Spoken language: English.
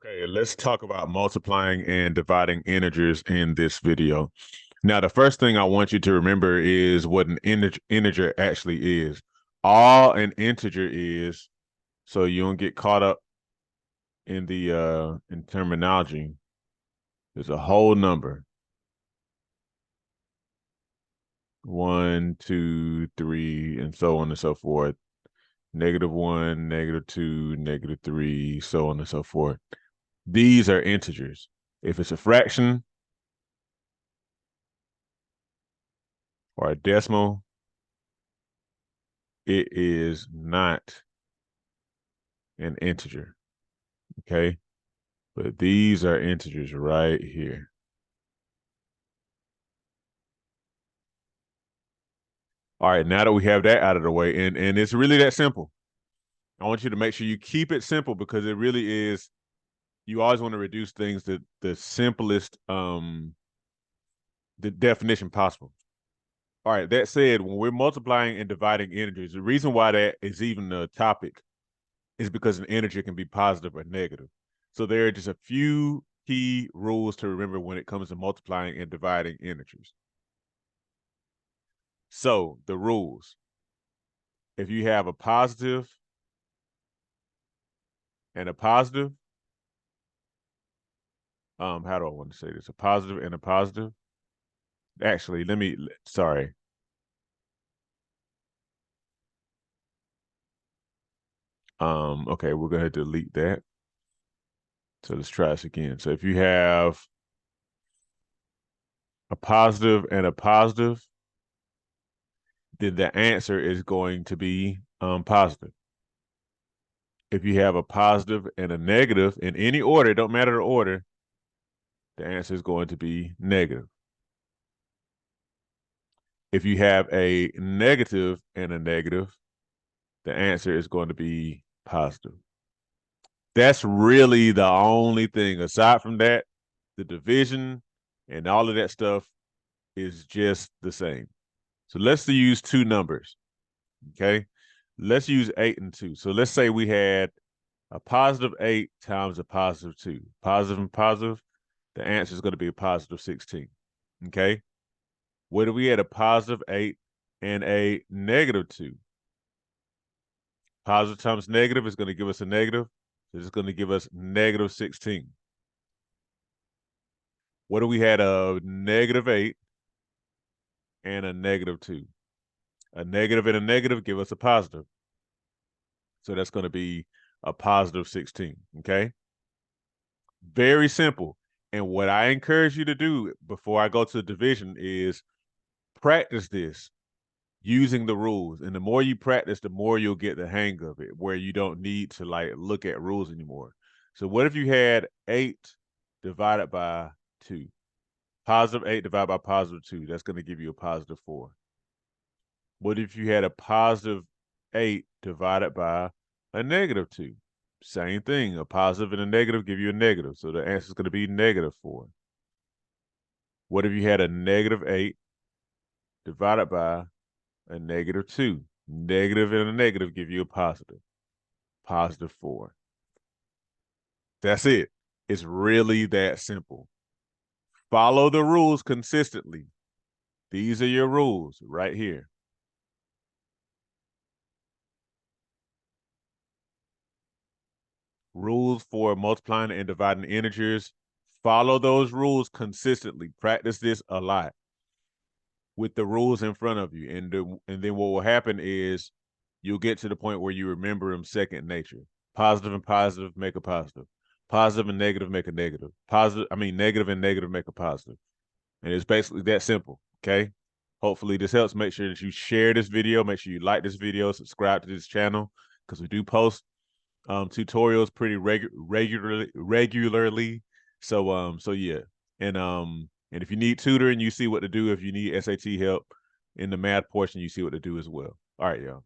Okay, let's talk about multiplying and dividing integers in this video. Now, the first thing I want you to remember is what an integer actually is. All an integer is, so you don't get caught up in the in terminology, is a whole number. 1, 2, 3, and so on and so forth. -1, -2, -3, so on and so forth. These are integers. If it's a fraction or a decimal, it is not an integer, okay? But these are integers right here. All right, now that we have that out of the way, and it's really that simple. I want you to make sure you keep it simple because it really is, you always want to reduce things to the simplest the definition possible. All right, that said, when we're multiplying and dividing integers, the reason why that is even a topic is because an integer can be positive or negative. So there are just a few key rules to remember when it comes to multiplying and dividing integers. So the rules, if you have a positive and a positive, how do I want to say this? A positive and a positive. Actually, sorry. Okay, we're gonna delete that. So let's try this again. So if you have a positive and a positive, then the answer is going to be positive. If you have a positive and a negative in any order, it don't matter the order, the answer is going to be negative. If you have a negative and a negative, the answer is going to be positive. That's really the only thing. Aside from that, the division and all of that stuff is just the same. So let's use two numbers, okay? Let's use 8 and 2. So let's say we had a positive 8 times a positive 2. Positive and positive, the answer is going to be a positive 16, okay? What if we had a positive 8 and a negative 2? Positive times negative is going to give us a negative. So it's going to give us negative 16. What if we had a negative 8 and a negative 2? A negative and a negative give us a positive. So that's going to be a positive 16, okay? Very simple. And what I encourage you to do before I go to division is practice this using the rules. And the more you practice, the more you'll get the hang of it, where you don't need to like look at rules anymore. So what if you had 8 divided by 2? Positive 8 divided by positive 2, that's going to give you a positive 4. What if you had a positive 8 divided by a negative 2? Same thing. A positive and a negative give you a negative. So the answer is going to be negative 4. What if you had a negative 8 divided by a negative 2? Negative and a negative give you a positive. Positive 4. That's it. It's really that simple. Follow the rules consistently. These are your rules right here. Rules for multiplying and dividing integers. Follow those rules consistently. Practice this a lot with the rules in front of you. And then what will happen is you'll get to the point where you remember them second nature. Positive and positive make a positive. Positive and negative make a negative. Negative and negative make a positive. And it's basically that simple, okay? Hopefully this helps. Make sure that you share this video. Make sure you like this video, subscribe to this channel, because we do post tutorials pretty regularly. So yeah. And if you need tutoring, you see what to do. If you need SAT help in the math portion, you see what to do as well. All right, y'all.